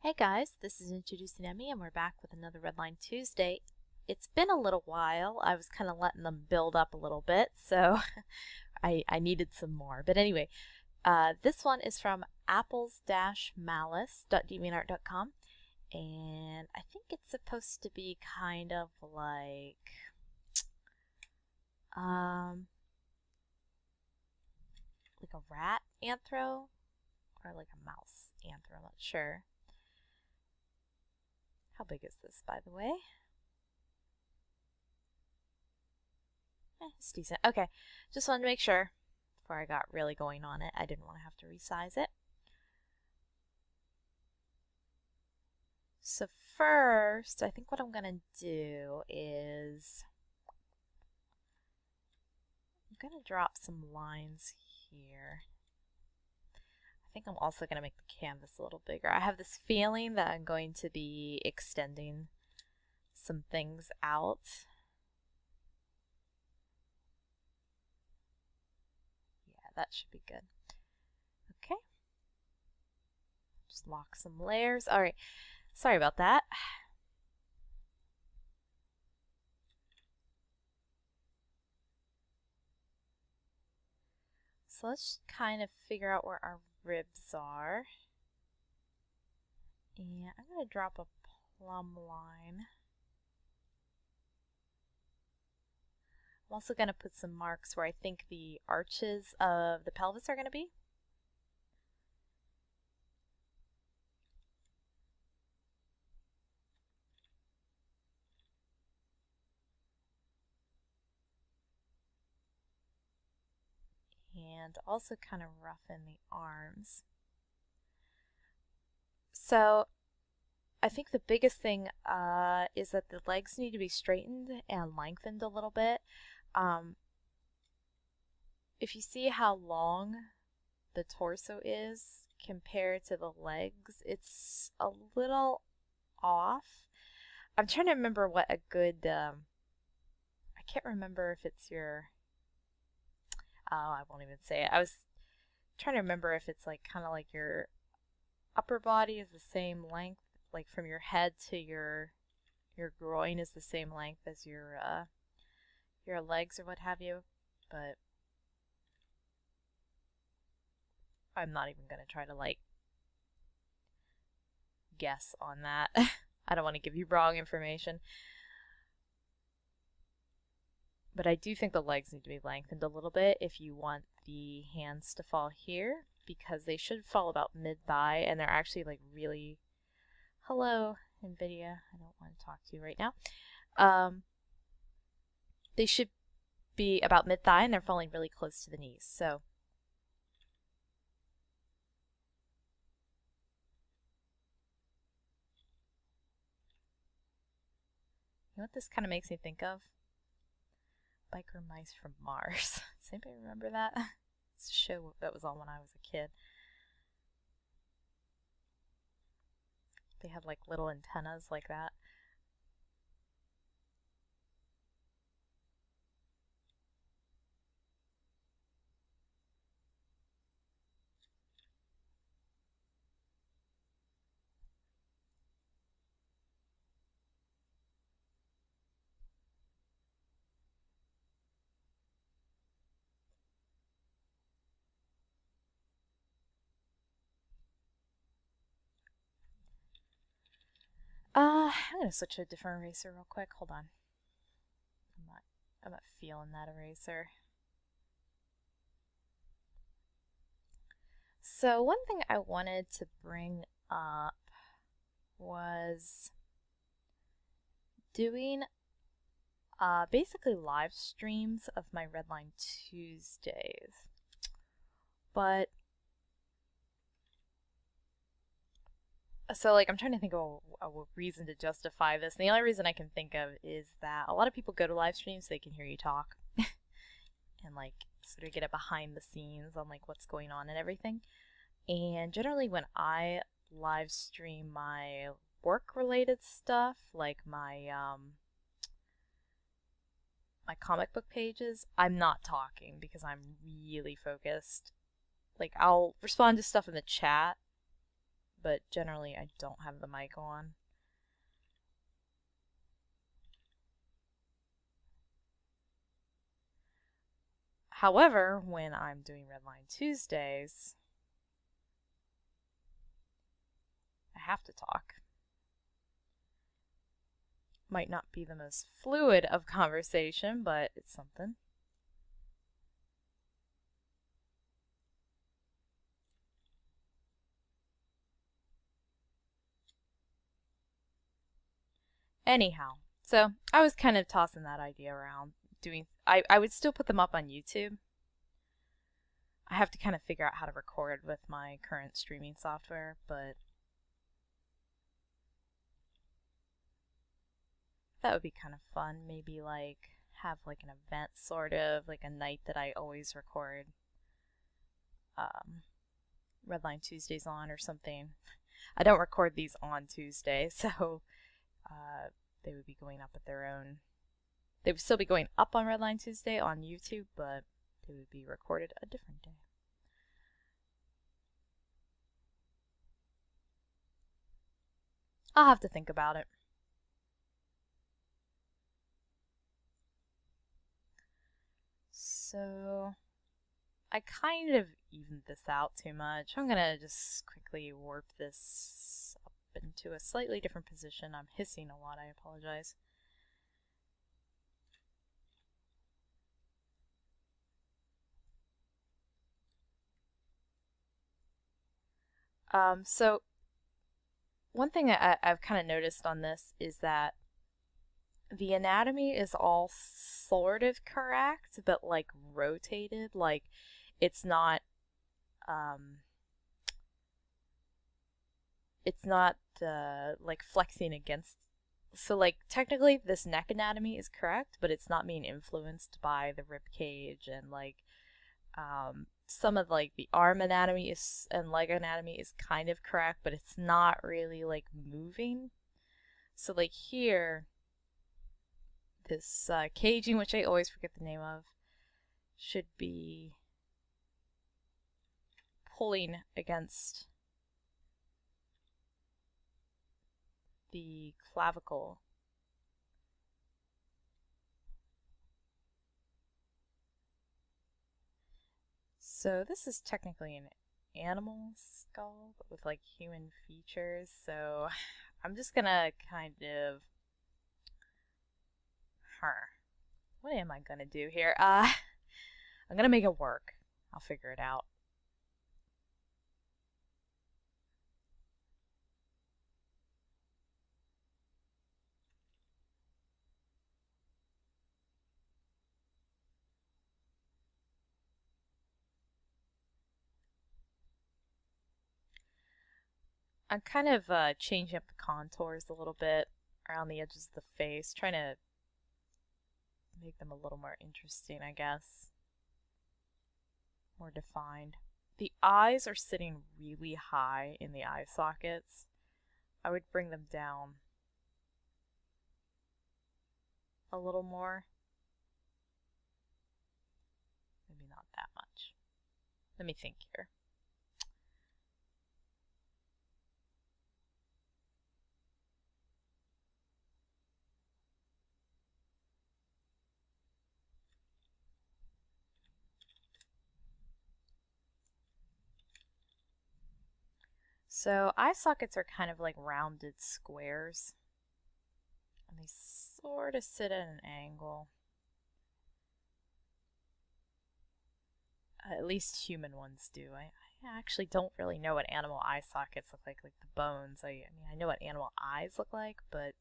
Hey guys, this is Introducing Emmy and we're back with another Redline Tuesday. It's been a little while. I was kind of letting them build up a little bit, so I needed some more. But anyway, this one is from apples-malice.deviantart.com, and I think it's supposed to be kind of like a rat anthro or like a mouse anthro, I'm not sure. How big is this, by the way? It's decent. Okay, just wanted to make sure before I got really going on it. I didn't want to have to resize it. So first, I think what I'm going to do is I'm going to drop some lines here. I think I'm also going to make the canvas a little bigger. I have this feeling that I'm going to be extending some things out. Yeah, that should be good. Okay. Just lock some layers. All right. Sorry about that. So let's kind of figure out where our ribs are. And I'm going to drop a plumb line. I'm also going to put some marks where I think the arches of the pelvis are going to be. And also kind of roughen the arms. So I think the biggest thing is that the legs need to be straightened and lengthened a little bit. If you see how long the torso is compared to the legs, it's a little off. I'm trying to remember what a good, I can't remember if it's your, I won't even say it. I was trying to remember if it's like kind of like your upper body is the same length, like from your head to your groin is the same length as your legs or what have you, but I'm not even going to try to like guess on that. I don't want to give you wrong information. But I do think the legs need to be lengthened a little bit if you want the hands to fall here, because they should fall about mid-thigh, and they're actually like really, hello NVIDIA, I don't want to talk to you right now. They should be about mid-thigh and they're falling really close to the knees. So you know what this kind of makes me think of? Biker Mice from Mars. Does anybody remember that? It's a show that was on when I was a kid. They had like little antennas like that. I'm gonna switch to a different eraser real quick. Hold on. I'm not feeling that eraser. So one thing I wanted to bring up was doing basically live streams of my Redline Tuesdays. But so like I'm trying to think of a reason to justify this. And the only reason I can think of is that a lot of people go to live streams so they can hear you talk and like sort of get a behind the scenes on like what's going on and everything. And generally when I live stream my work related stuff, like my my comic book pages, I'm not talking because I'm really focused. Like I'll respond to stuff in the chat, but generally I don't have the mic on. However, when I'm doing Redline Tuesdays, I have to talk. Might not be the most fluid of conversation, but it's something. Anyhow, so I was kind of tossing that idea around. I would still put them up on YouTube. I have to kind of figure out how to record with my current streaming software, but that would be kind of fun. Maybe like have like an event, sort of like a night that I always record Redline Tuesdays on or something. I don't record these on Tuesday, so they would be going up at their own. They would still be going up on Redline Tuesday on YouTube, but they would be recorded a different day. I'll have to think about it. So I kind of evened this out too much. I'm gonna just quickly warp this up into a slightly different position. I'm hissing a lot, I apologize. So one thing I've kind of noticed on this is that the anatomy is all sort of correct, but like rotated. Like it's not like flexing against. So like technically this neck anatomy is correct, but it's not being influenced by the rib cage, and like some of like the arm anatomy is and leg anatomy is kind of correct, but it's not really like moving. So like here, this caging, which I always forget the name of, should be pulling against the clavicle. So this is technically an animal skull, but with like human features. So I'm just gonna kind of, what am I gonna do here? I'm gonna make it work. I'll figure it out. I'm kind of changing up the contours a little bit around the edges of the face, trying to make them a little more interesting, I guess. More defined. The eyes are sitting really high in the eye sockets. I would bring them down a little more. Maybe not that much. Let me think here. So eye sockets are kind of like rounded squares, and they sort of sit at an angle. At least human ones do. I actually don't really know what animal eye sockets look like the bones. I mean, I know what animal eyes look like, but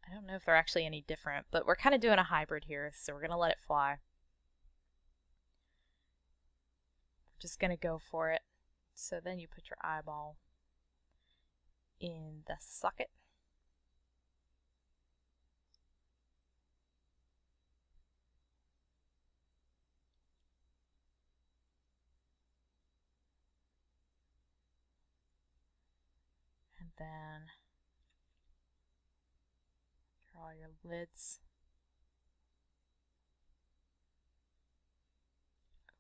I don't know if they're actually any different. But we're kind of doing a hybrid here, so we're going to let it fly. We're just going to go for it. So then you put your eyeball in the socket. And then draw your lids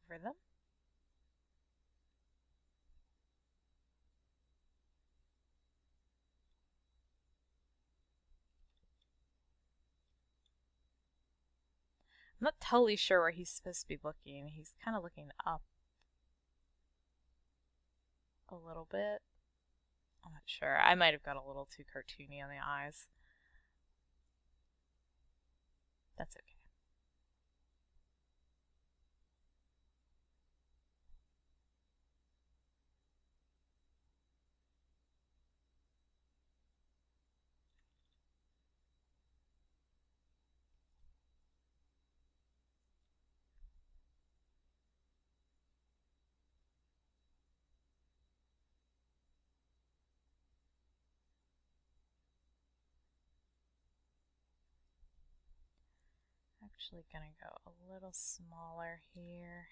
over them. I'm not totally sure where he's supposed to be looking. He's kind of looking up a little bit. I'm not sure. I might have got a little too cartoony on the eyes. That's okay. Actually gonna go a little smaller here.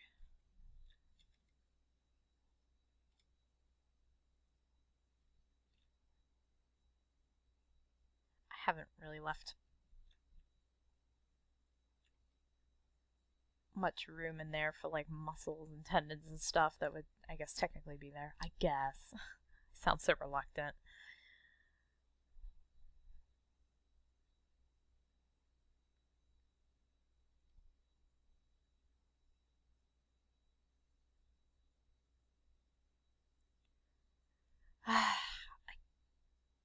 I haven't really left much room in there for like muscles and tendons and stuff that would, I guess, technically be there. I guess. Sounds so reluctant.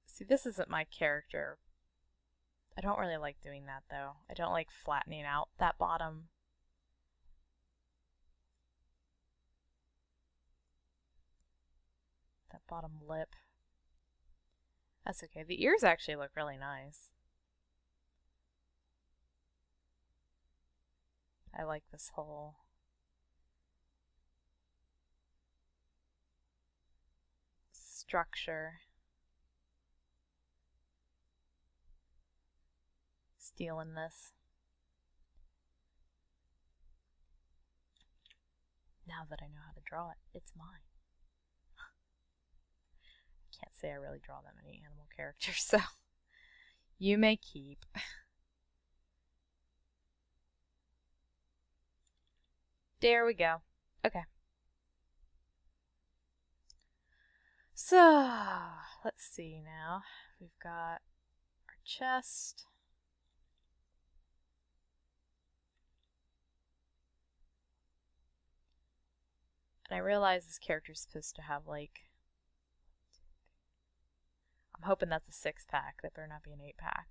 See, this isn't my character. I don't really like doing that though. I don't like flattening out that bottom. That bottom lip. That's okay. The ears actually look really nice. I like this whole structure. Stealing this. Now that I know how to draw it, it's mine. Can't say I really draw that many animal characters, so you may keep. There we go. Okay. So, let's see now. We've got our chest. And I realize this character's supposed to have like, I'm hoping that's a 6-pack. That better not be an 8-pack.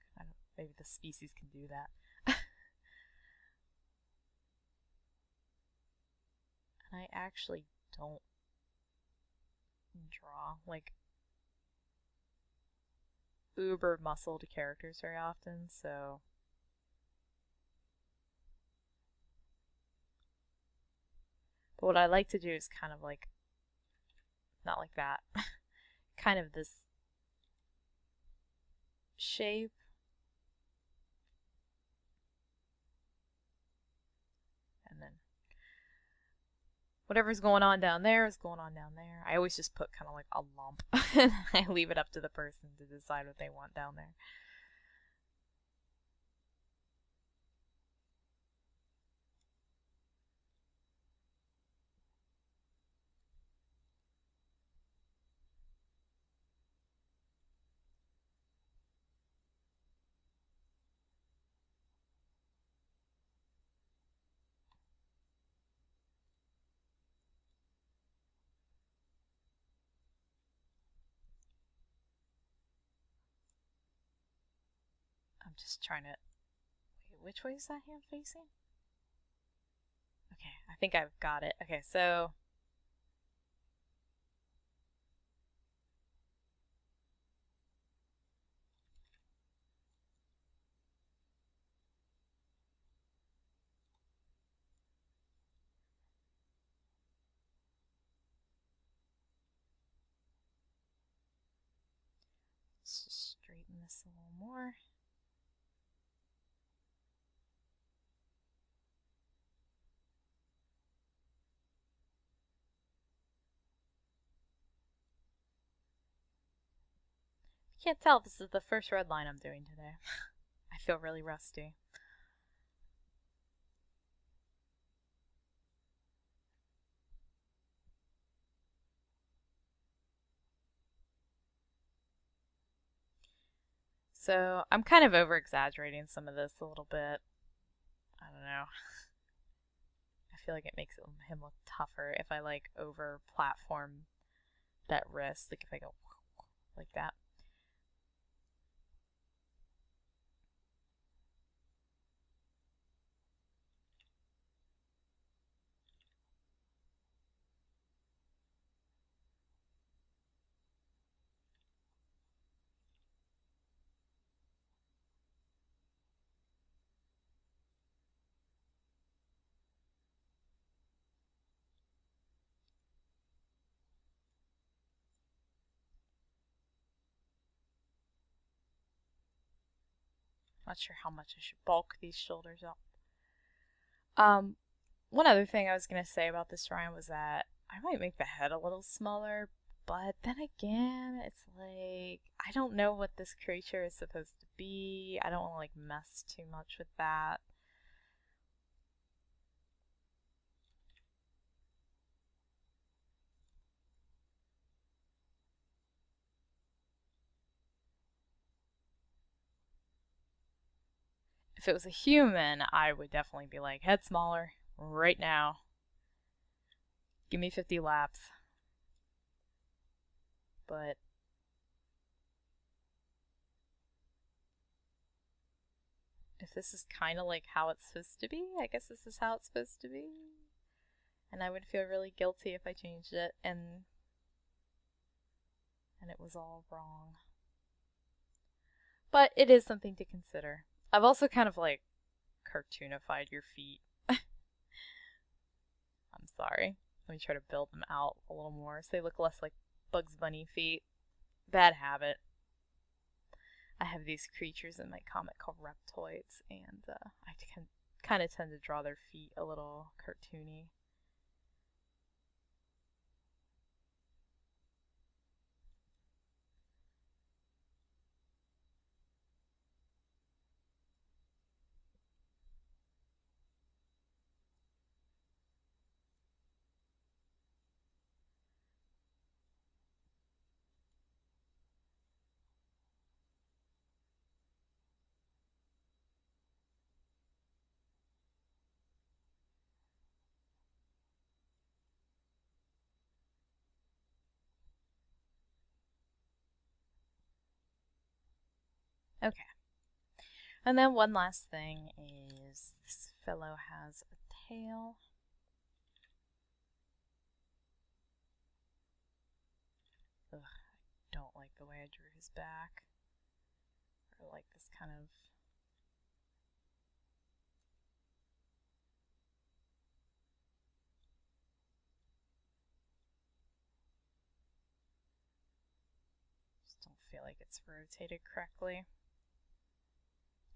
Maybe the species can do that. And I actually don't draw like uber muscled characters very often, so but what I like to do is kind of like, not like that, kind of this shape. And then whatever's going on down there is going on down there. I always just put kind of like a lump and I leave it up to the person to decide what they want down there. I'm just trying to... Wait, which way is that hand facing? Okay, I think I've got it. Okay, so... let's just straighten this a little more. You can't tell, this is the first red line I'm doing today. I feel really rusty. So I'm kind of over exaggerating some of this a little bit. I don't know. I feel like it makes him look tougher if I like over platform that wrist, like if I go like that. Not sure how much I should bulk these shoulders up. One other thing I was gonna say about this drawing was that I might make the head a little smaller, but then again, it's like I don't know what this creature is supposed to be. I don't want to like mess too much with that. If it was a human, I would definitely be like, head smaller right now. Give me 50 laps. But if this is kind of like how it's supposed to be, I guess this is how it's supposed to be. And I would feel really guilty if I changed it and it was all wrong. But it is something to consider. I've also kind of like cartoonified your feet. I'm sorry. Let me try to build them out a little more so they look less like Bugs Bunny feet. Bad habit. I have these creatures in my comic called Reptoids, and I kind of tend to draw their feet a little cartoony. Okay. And then one last thing is this fellow has a tail. Ugh, I don't like the way I drew his back. Or like this kind of... Just don't feel like it's rotated correctly.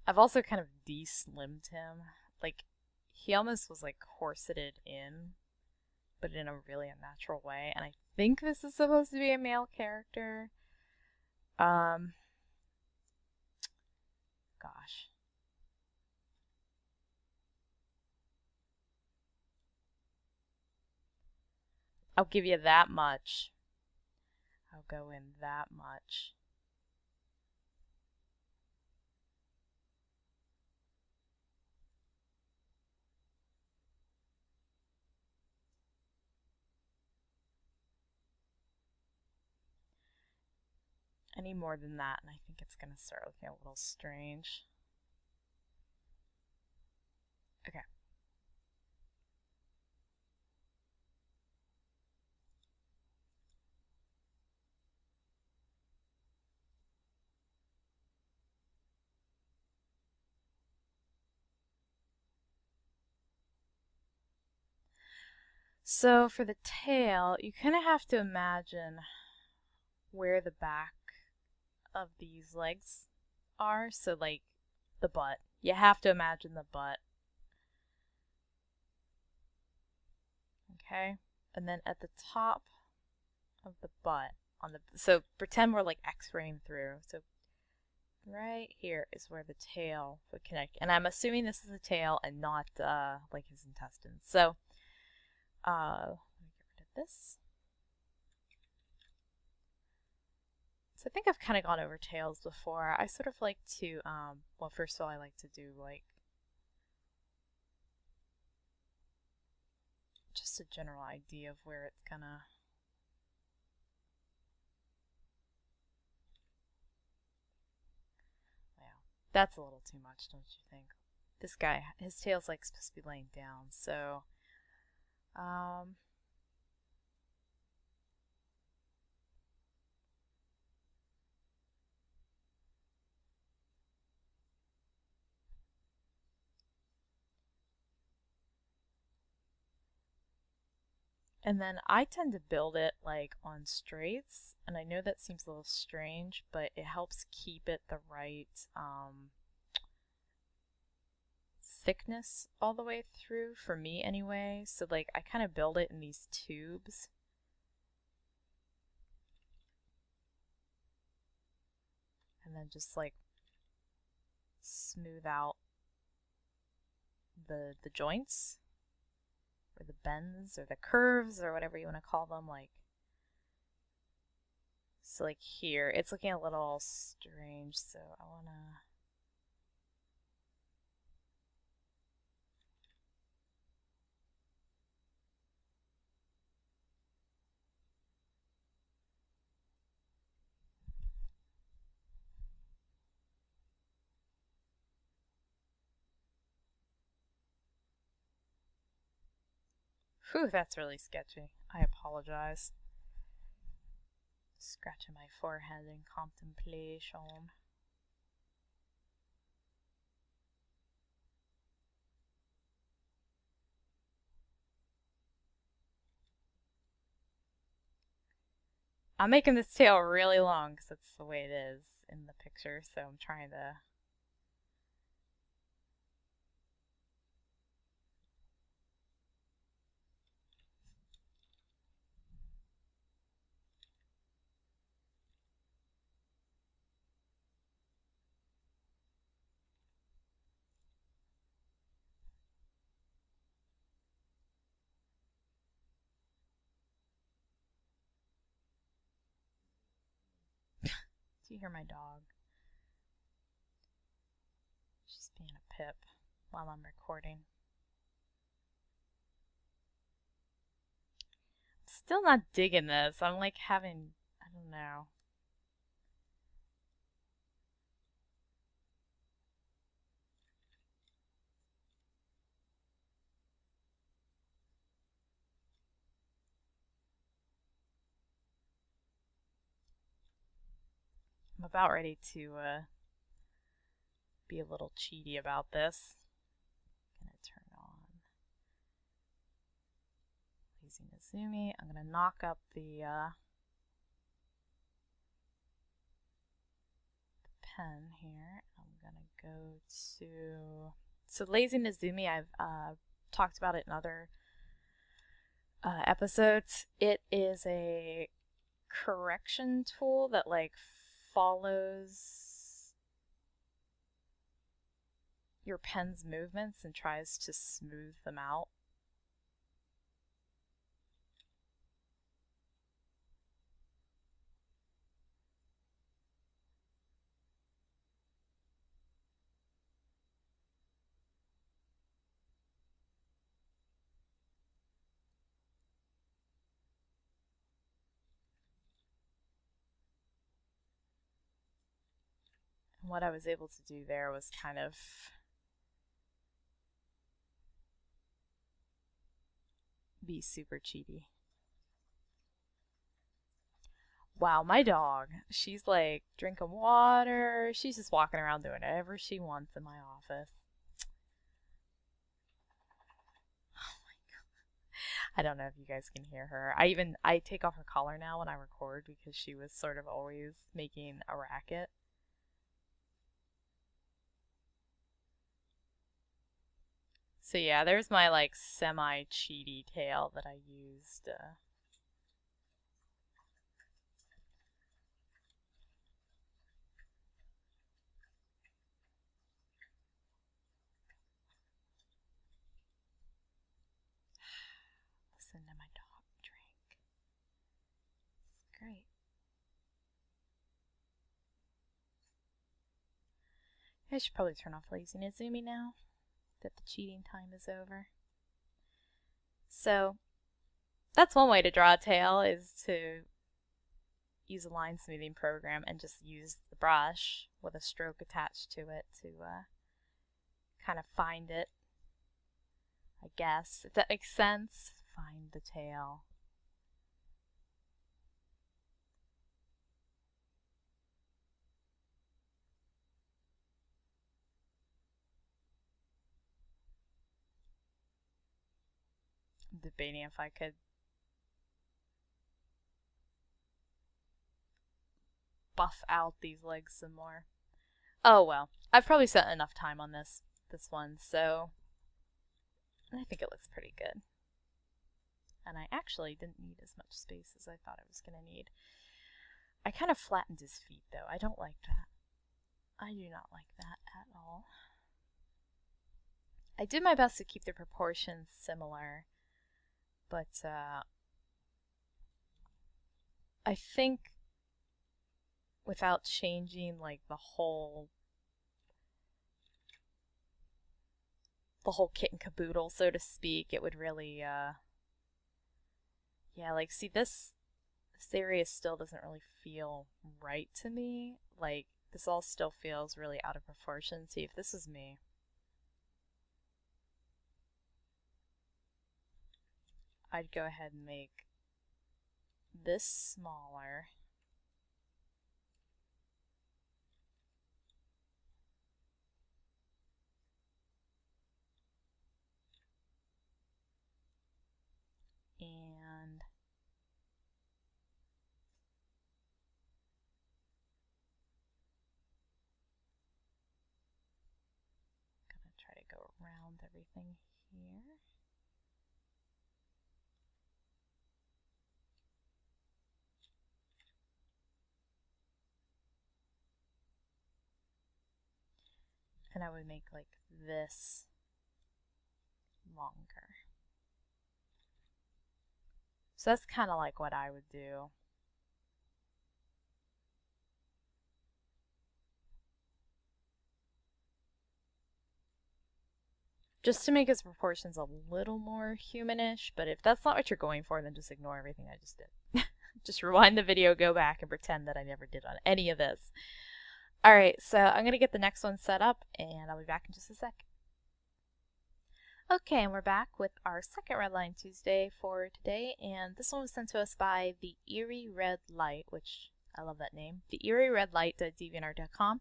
I've also kind of de-slimmed him. Like, he almost was like corseted in, but in a really unnatural way. And I think this is supposed to be a male character. Gosh. I'll give you that much. I'll go in that much. Any more than that, and I think it's going to start looking a little strange. Okay. So for the tail, you kind of have to imagine where the back of these legs are. So like the butt. You have to imagine the butt. Okay? And then at the top of the butt, so pretend we're like x-raying through. So right here is where the tail would connect. And I'm assuming this is the tail and not like his intestines. So let me get rid of this. So I think I've kind of gone over tails before. I sort of like to, well, first of all, I like to do like just a general idea of where it's gonna... Wow, that's a little too much, don't you think? This guy, his tail's like supposed to be laying down, so... And then I tend to build it like on straights, and I know that seems a little strange, but it helps keep it the right thickness all the way through, for me anyway. So like I kind of build it in these tubes. And then just like smooth out the joints, or the bends, or the curves, or whatever you want to call them. Like, so like here, it's looking a little strange, so I want to... Whew, that's really sketchy. I apologize. Scratching my forehead in contemplation. I'm making this tail really long because that's the way it is in the picture, so I'm trying to... Do you hear my dog? She's being a pip while I'm recording. Still not digging this. I'm like having... I don't know. I'm about ready to be a little cheaty about this. I'm gonna turn on Lazy Nezumi. I'm gonna knock up the pen here. I'm gonna go to... So Lazy Nezumi, I've talked about it in other episodes. It is a correction tool that like follows your pen's movements and tries to smooth them out. And what I was able to do there was kind of be super cheaty. Wow, my dog, she's like drinking water. She's just walking around doing whatever she wants in my office. Oh my God. I don't know if you guys can hear her. I take off her collar now when I record because she was sort of always making a racket. So yeah, there's my like semi-cheaty tail that I used. Listen to my dog drink. It's great. I should probably turn off Lazy Nezumi now that the cheating time is over. So that's one way to draw a tail, is to use a line smoothing program and just use the brush with a stroke attached to it to kind of find it, I guess, if that makes sense. Find the tail. I'm debating if I could buff out these legs some more. Oh well, I've probably spent enough time on this one, so I think it looks pretty good. And I actually didn't need as much space as I thought I was going to need. I kind of flattened his feet though. I don't like that. I do not like that at all. I did my best to keep the proportions similar, but I think without changing like the whole kit and caboodle, so to speak, it would really yeah, like, see, this area still doesn't really feel right to me. Like, this all still feels really out of proportion. See, if this was me, I'd go ahead and make this smaller. And I'm gonna try to go around everything here. And I would make like this longer. So that's kind of like what I would do. Just to make his proportions a little more humanish, but if that's not what you're going for, then just ignore everything I just did. Just rewind the video, go back, and pretend that I never did on any of this. Alright, so I'm going to get the next one set up, and I'll be back in just a sec. Okay, and we're back with our second Redline Tuesday for today, and this one was sent to us by the Eerie Red Light, which I love that name, the erie.redlight.deviantart.com.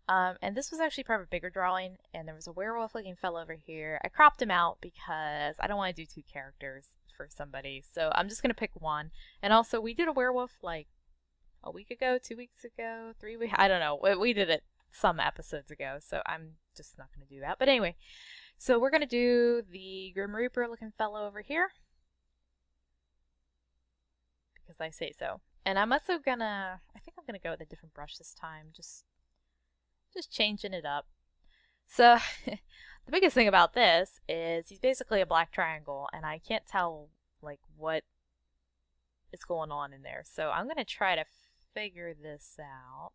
And this was actually part of a bigger drawing, and there was a werewolf looking fellow over here. I cropped him out because I don't want to do two characters for somebody, so I'm just going to pick one. And also, we did a werewolf like a week ago, 2 weeks ago, 3 weeks, I don't know. We did it some episodes ago, so I'm just not going to do that. But anyway, so we're going to do the Grim Reaper looking fellow over here, because I say so. And I'm also gonna, I think I'm gonna go with a different brush this time, just changing it up. So the biggest thing about this is he's basically a black triangle, and I can't tell like what is going on in there. So I'm gonna try to figure this out.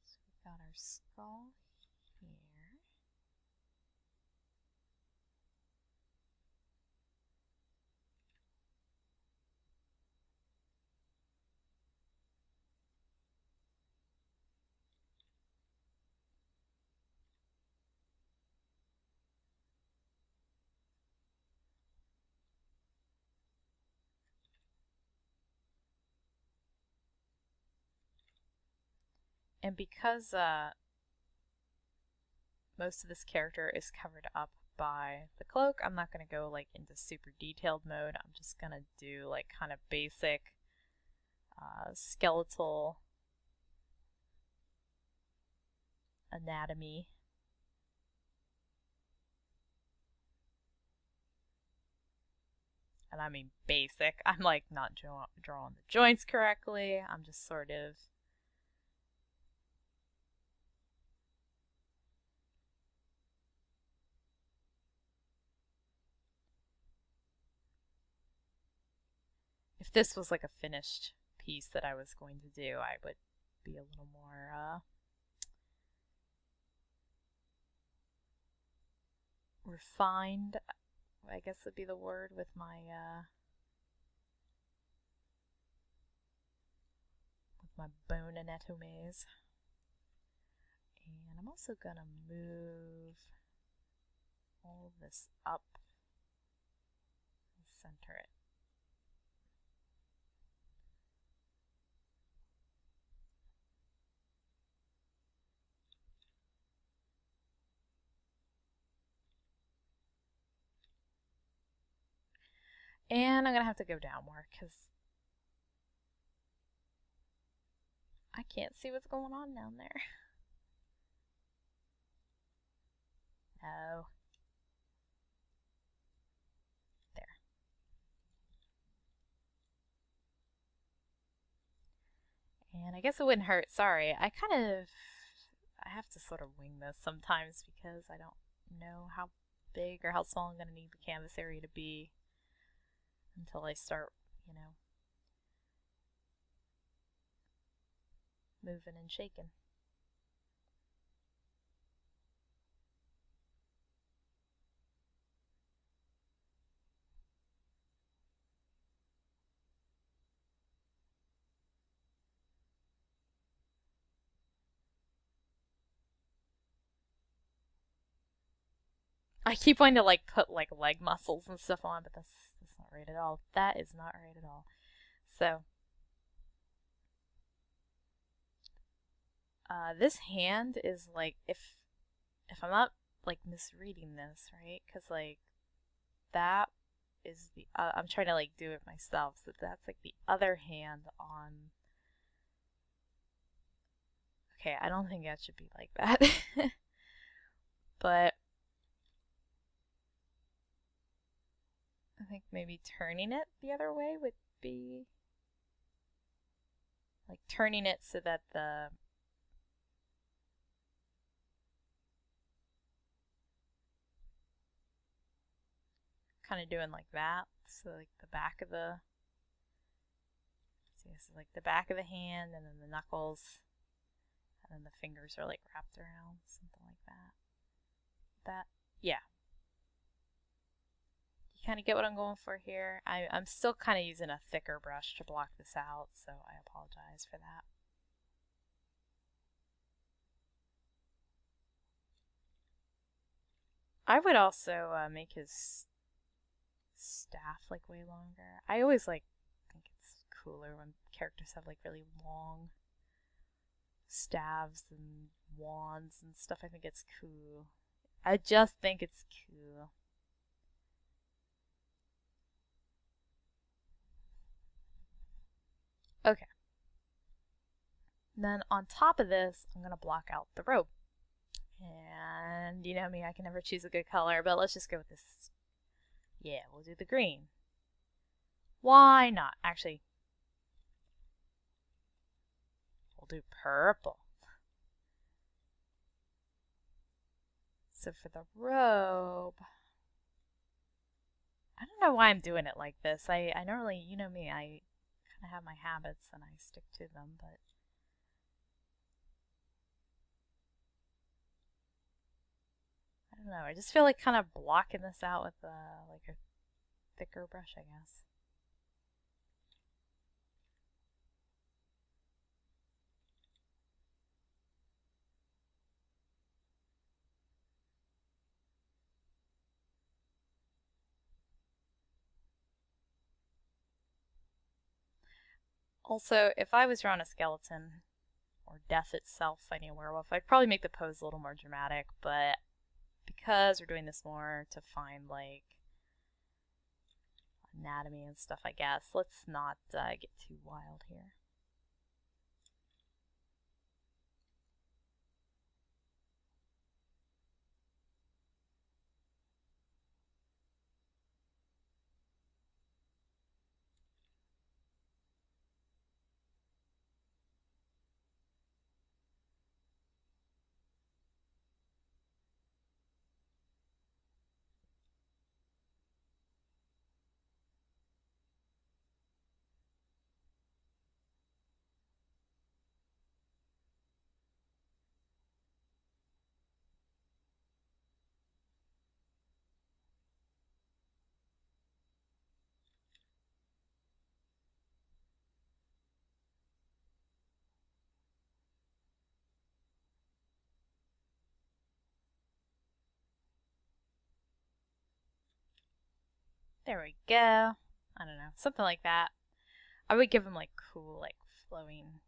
So we've got our skull here. And because most of this character is covered up by the cloak, I'm not going to go like into super detailed mode. I'm just going to do like kind of basic skeletal anatomy. And I mean basic. I'm like not drawing the joints correctly. I'm just sort of if this was like a finished piece that I was going to do, I would be a little more refined, I guess would be the word, with my bone anatomies. And I'm also gonna move all this up and center it. And I'm gonna have to go down more because I can't see what's going on down there. No. There. And I guess it wouldn't hurt. Sorry. I have to sort of wing this sometimes because I don't know how big or how small I'm going to need the canvas area to be until I start, moving and shaking. I keep wanting to put leg muscles and stuff on, but that's not right at all. That is not right at all. So this hand is if I'm not misreading this, right? Because that is the I'm trying to do it myself, so that's the other hand on. Okay, I don't think that should be like that. But I think maybe turning it the other way would be turning it so that the kind of doing like that, so the back of the the back of the hand, and then the knuckles, and then the fingers are wrapped around, something like that. Yeah. You kind of get what I'm going for here. I'm still kind of using a thicker brush to block this out, so I apologize for that. I would also make his staff way longer. I always think it's cooler when characters have really long staves and wands and stuff. I think it's cool. I just think it's cool. Okay. Then on top of this, I'm going to block out the robe. And you know me, I can never choose a good color, but let's just go with this. Yeah, we'll do the green. Why not? Actually, we'll do purple. So for the robe, I don't know why I'm doing it like this. I normally, you know me, I kind of have my habits and I stick to them, but I don't know. I just feel kind of blocking this out with a thicker brush, I guess. Also, if I was drawing a skeleton or death itself fighting a werewolf, I'd probably make the pose a little more dramatic, but because we're doing this more to find anatomy and stuff, I guess, let's not get too wild here. There we go. I don't know, something like that. I would give him like cool, like flowing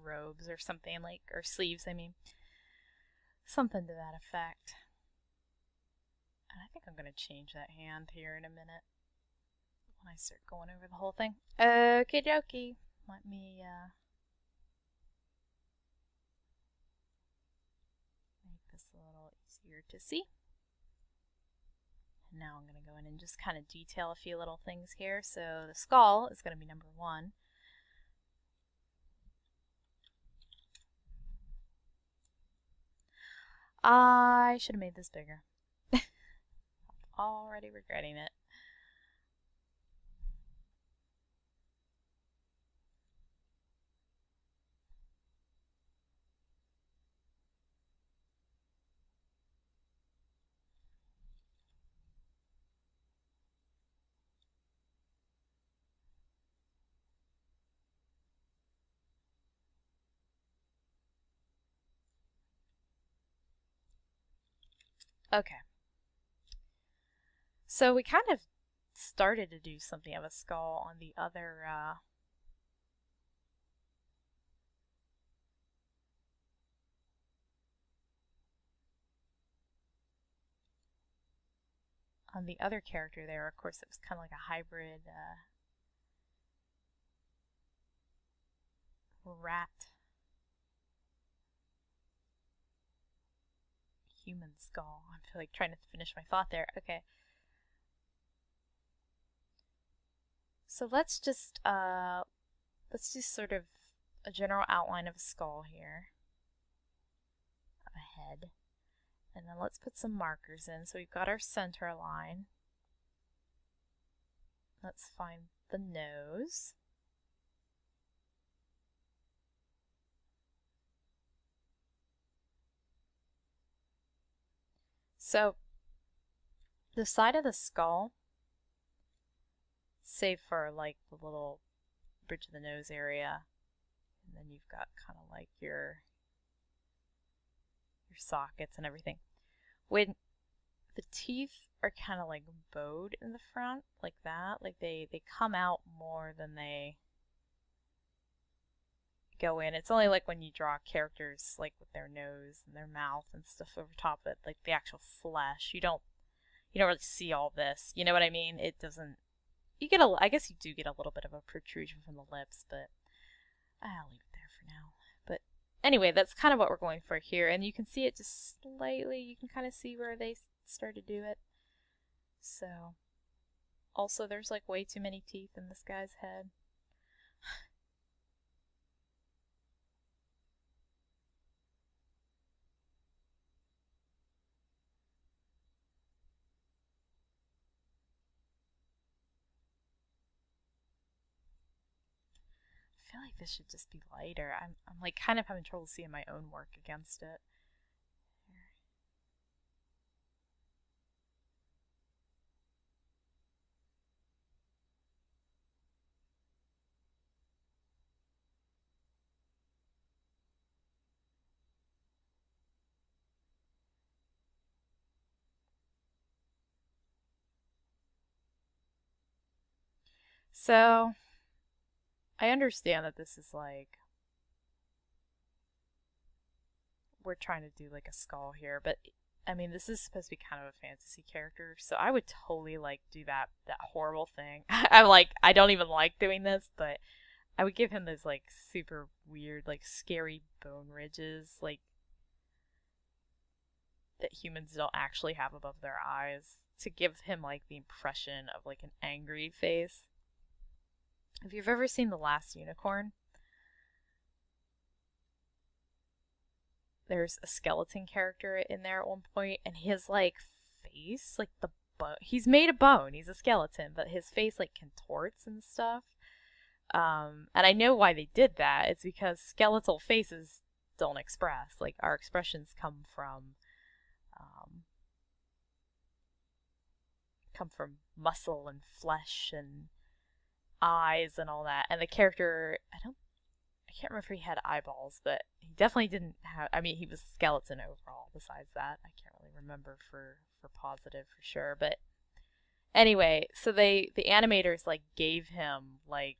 robes or something, like, or sleeves, I mean. Something to that effect. And I think I'm going to change that hand here in a minute when I start going over the whole thing. Okie dokie. Let me make this a little easier to see. And now I'm going to go in and just kind of detail a few little things here. So the skull is going to be number 1. I should have made this bigger. I'm already regretting it. Okay. So we kind of started to do something of a skull on the other character there. Of course, it was kind of like a hybrid rat human skull. I feel like trying to finish my thought there. Okay. So let's do sort of a general outline of a skull here, of a head, and then let's put some markers in. So we've got our center line. Let's find the nose. So the side of the skull, save for like the little bridge of the nose area, and then you've got kind of like your sockets and everything. When the teeth are kind of like bowed in the front, like that, like they come out more than they go in. It's only like when you draw characters like with their nose and their mouth and stuff over top of it, like the actual flesh. You don't really see all this. You know what I mean? It doesn't. You get I guess you do get a little bit of a protrusion from the lips, but I'll leave it there for now. But anyway, that's kind of what we're going for here, and you can see it just slightly. You can kind of see where they start to do it. So, also there's like way too many teeth in this guy's head. I feel like this should just be lighter. I'm like kind of having trouble seeing my own work against it. So, I understand that this is like, we're trying to do like a skull here, but I mean, this is supposed to be kind of a fantasy character, so I would totally like do that horrible thing. I'm like, I don't even like doing this, but I would give him those like super weird, like scary bone ridges, like that humans don't actually have above their eyes, to give him like the impression of like an angry face. If you've ever seen The Last Unicorn, there's a skeleton character in there at one point, and his like face, like the bone, he's made of bone, he's a skeleton, but his face like contorts and stuff. And I know why they did that. It's because skeletal faces don't express. Like, our expressions come from muscle and flesh and eyes and all that. And the character, I can't remember if he had eyeballs, but he definitely didn't have, I mean, he was a skeleton overall besides that. I can't really remember for positive for sure, but anyway, so the animators like gave him like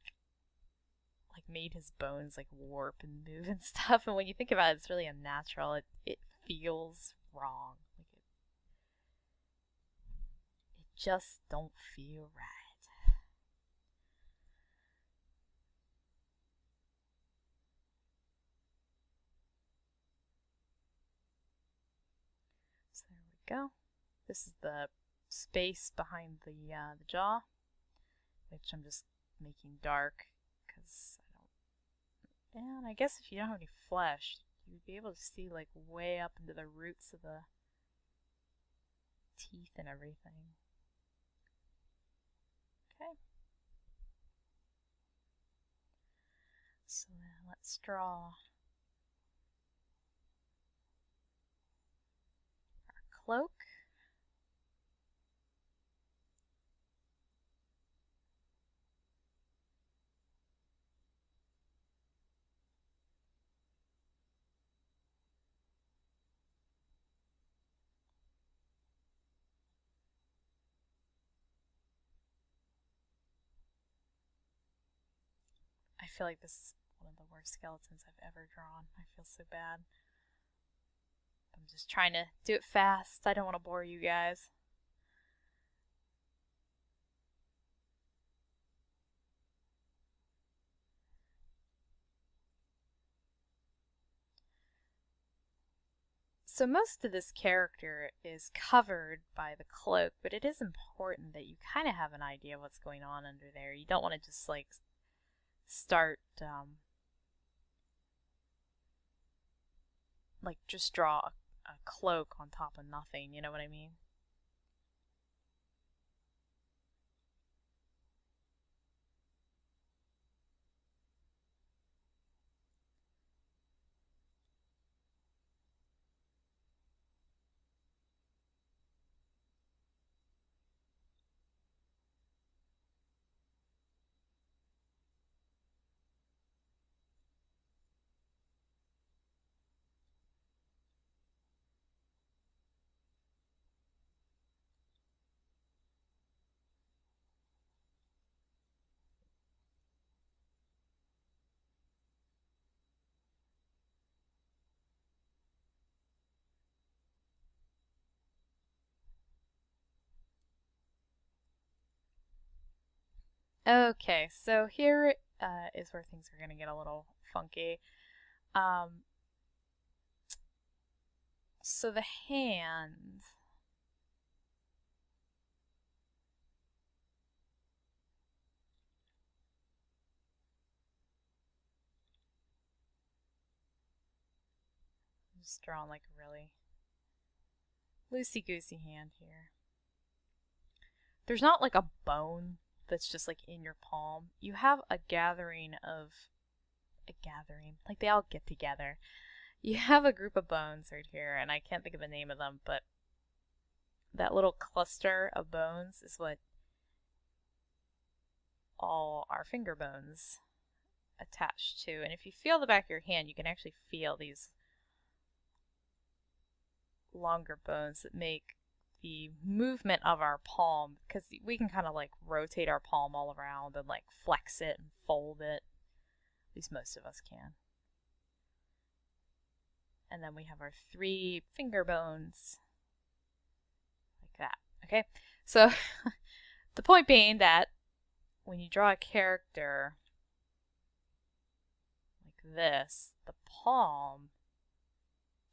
made his bones like warp and move and stuff, and when you think about it, it's really unnatural. It feels wrong. Like it just don't feel right. So there we go. This is the space behind the jaw, which I'm just making dark because I don't. And I guess if you don't have any flesh, you would be able to see like way up into the roots of the teeth and everything. Okay. So then let's draw our cloak. I feel like this is one of the worst skeletons I've ever drawn. I feel so bad. I'm just trying to do it fast. I don't want to bore you guys. So most of this character is covered by the cloak, but it is important that you kind of have an idea of what's going on under there. You don't want to just like start like just draw a cloak on top of nothing, you know what I mean? Okay, so here is where things are going to get a little funky. Um, so the hand. I'm just drawing like a really loosey-goosey hand here. There's not like a bone that's just like in your palm. You have a gathering, like they all get together. You have a group of bones right here, and I can't think of the name of them, but that little cluster of bones is what all our finger bones attach to. And if you feel the back of your hand, you can actually feel these longer bones that make the movement of our palm, because we can kind of like rotate our palm all around and like flex it and fold it. At least most of us can. And then we have our 3 finger bones like that. Okay, so the point being that when you draw a character like this, the palm,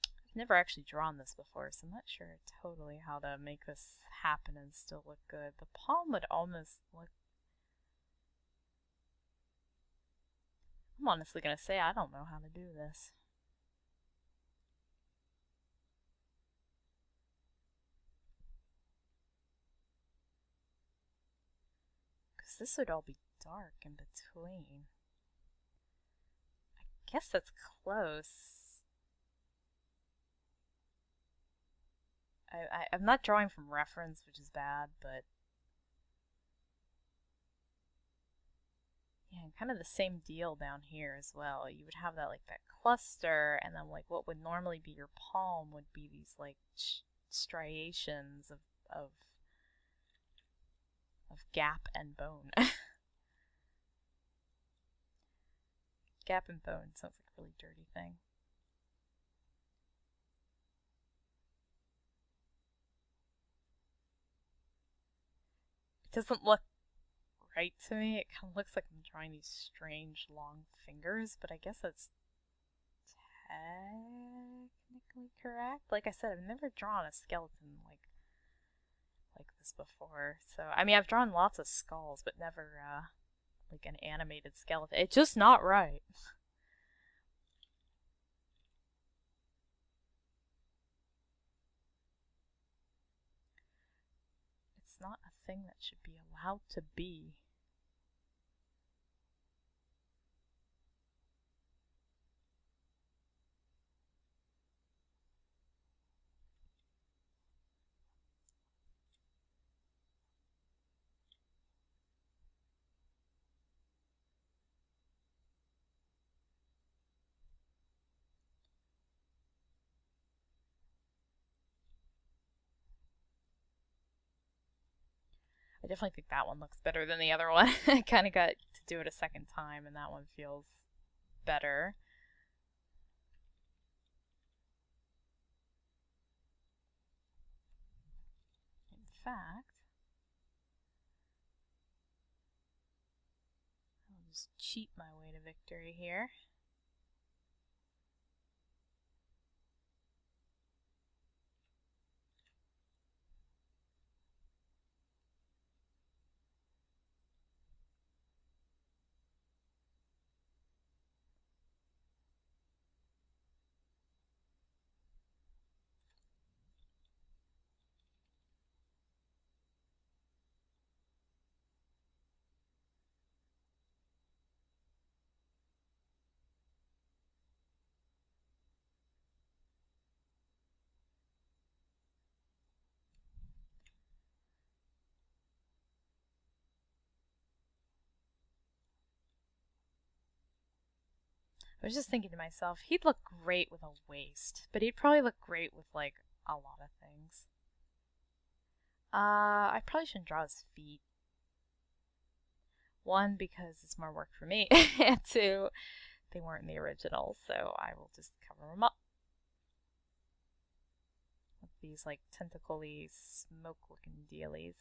I've never actually drawn this before, so I'm not sure totally how to make this happen and still look good. The palm would almost look, I'm honestly going to say I don't know how to do this. Because this would all be dark in between. I guess that's close. I'm not drawing from reference, which is bad, but Yeah, and kind of the same deal down here as well. You would have that like that cluster, and then like what would normally be your palm would be these like striations of gap and bone. Gap and bone sounds like a really dirty thing. It doesn't look right to me. It kind of looks like I'm drawing these strange long fingers, but I guess that's technically correct. Like I said, I've never drawn a skeleton like this before. So, I mean, I've drawn lots of skulls, but never like an animated skeleton. It's just not right. It's not a thing that should be allowed to be. I definitely think that one looks better than the other one. I kind of got to do it a second time, and that one feels better. In fact, I'll just cheat my way to victory here. I was just thinking to myself, he'd look great with a waist, but he'd probably look great with like a lot of things. I probably shouldn't draw his feet. One, because it's more work for me, and two, they weren't in the original, so I will just cover them up with these like tentacle-y, smoke-looking dealies.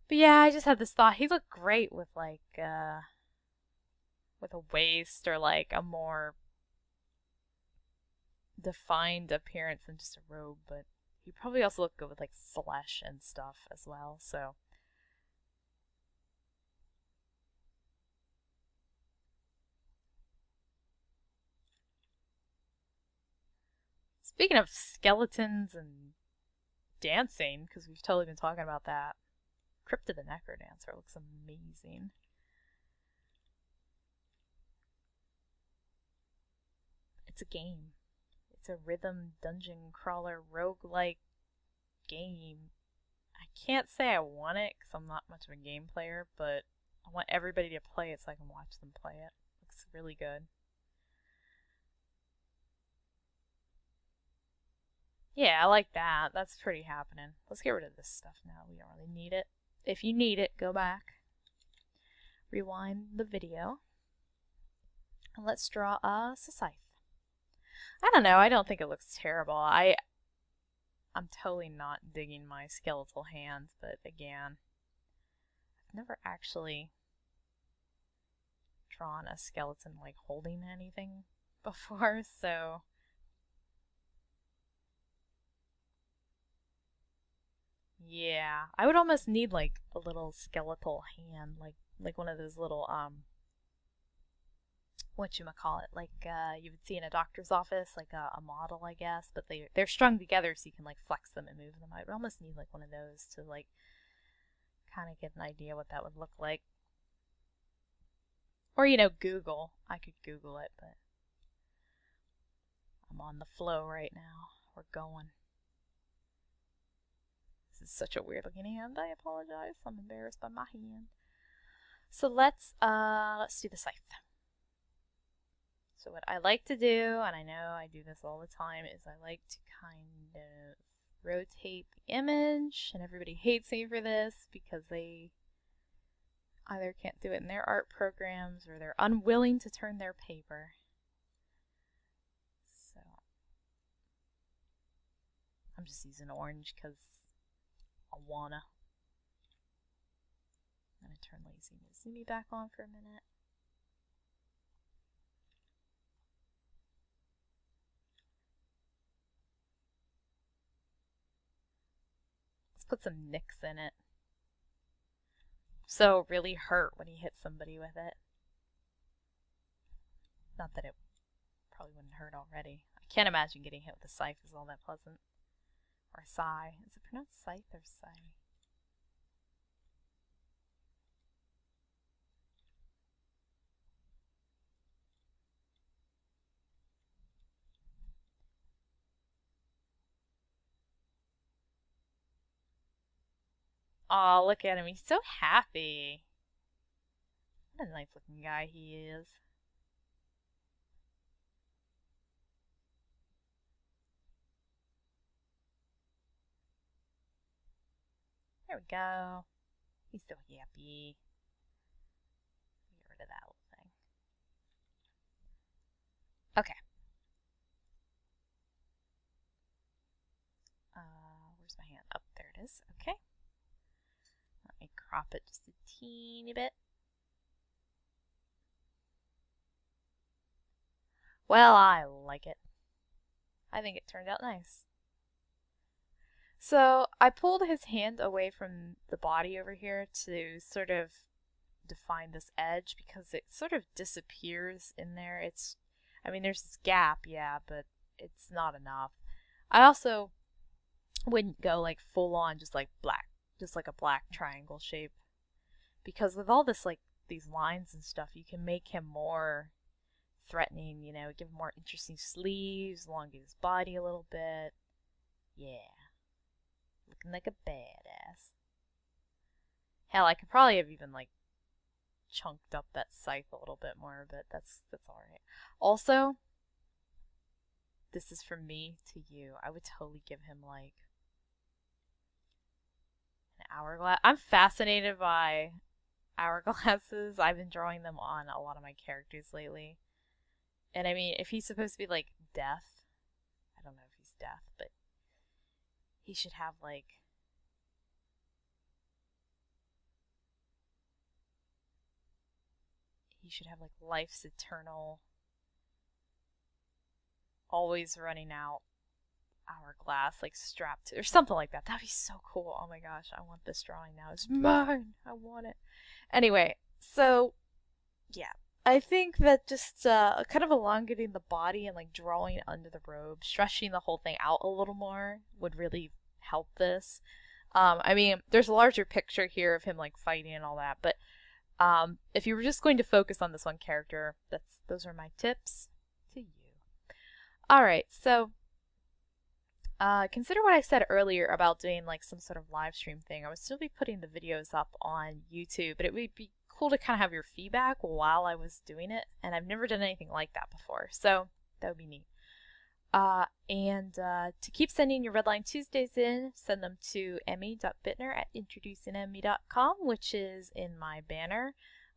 But yeah, I just had this thought. He looked great with like with a waist or like a more defined appearance than just a robe, but he probably also look good with like flesh and stuff as well. So speaking of skeletons and dancing, because we've totally been talking about that, Crypta the Necrodancer looks amazing. It's a game. It's a rhythm dungeon crawler roguelike game. I can't say I want it because I'm not much of a game player, but I want everybody to play it so I can watch them play it. Looks really good. Yeah, I like that. That's pretty happening. Let's get rid of this stuff now. We don't really need it. If you need it, go back, rewind the video, and let's draw a scythe. I don't know. I don't think it looks terrible. I'm totally not digging my skeletal hands, but again, I've never actually drawn a skeleton like holding anything before, so yeah, I would almost need like a little skeletal hand, like one of those little whatchamacallit, like you would see in a doctor's office, like a model, I guess, but they're strung together so you can like flex them and move them. I would almost need like one of those to like kind of get an idea what that would look like. Or Google. I could Google it, but I'm on the flow right now. We're going. This is such a weird looking hand. I apologize. I'm embarrassed by my hand. So let's do the scythe. So what I like to do, and I know I do this all the time, is I like to kind of rotate the image, and everybody hates me for this because they either can't do it in their art programs or they're unwilling to turn their paper. So I'm just using orange because I wanna. I'm gonna turn emy back on for a minute. Let's put some nicks in it. So really hurt when he hits somebody with it. Not that it probably wouldn't hurt already. I can't imagine getting hit with a scythe is all that pleasant. Or a sigh. Is it pronounced scythe or sigh? Aw, look at him. He's so happy. What a nice looking guy he is. There we go. He's so happy. Get rid of that little thing. Okay. Where's my hand? Oh, there it is. Okay. Let me crop it just a teeny bit. Well, I like it. I think it turned out nice. So I pulled his hand away from the body over here to sort of define this edge because it sort of disappears in there. I mean, there's this gap, yeah, but it's not enough. I also wouldn't go like full on just like black, just like a black triangle shape, because with all this like these lines and stuff, you can make him more threatening, you know, give him more interesting sleeves, elongate his body a little bit. Yeah. Looking like a badass. Hell, I could probably have even like chunked up that scythe a little bit more, but that's alright. Also, this is from me to you. I would totally give him like an hourglass. I'm fascinated by hourglasses. I've been drawing them on a lot of my characters lately. And I mean, if he's supposed to be like death, I don't know if he's death, but he should have like life's eternal, always running out hourglass like strapped to or something like that. That'd be so cool. Oh my gosh, I want this drawing now. It's mine. I want it. Anyway, so yeah, I think that just kind of elongating the body and like drawing under the robe, stretching the whole thing out a little more would really help this. I mean, there's a larger picture here of him like fighting and all that, but if you were just going to focus on this one character, those are my tips to you. Alright, so consider what I said earlier about doing like some sort of live stream thing. I would still be putting the videos up on YouTube, but it would be cool to kind of have your feedback while I was doing it, and I've never done anything like that before, so that would be neat. And to keep sending your Redline Tuesdays in, send them to emy.bitner at IntroducingEmy.com, which is in my banner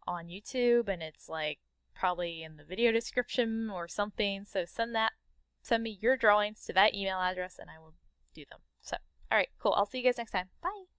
on YouTube, and it's like probably in the video description or something. So send me your drawings to that email address and I will do them. So, alright, cool. I'll see you guys next time. Bye!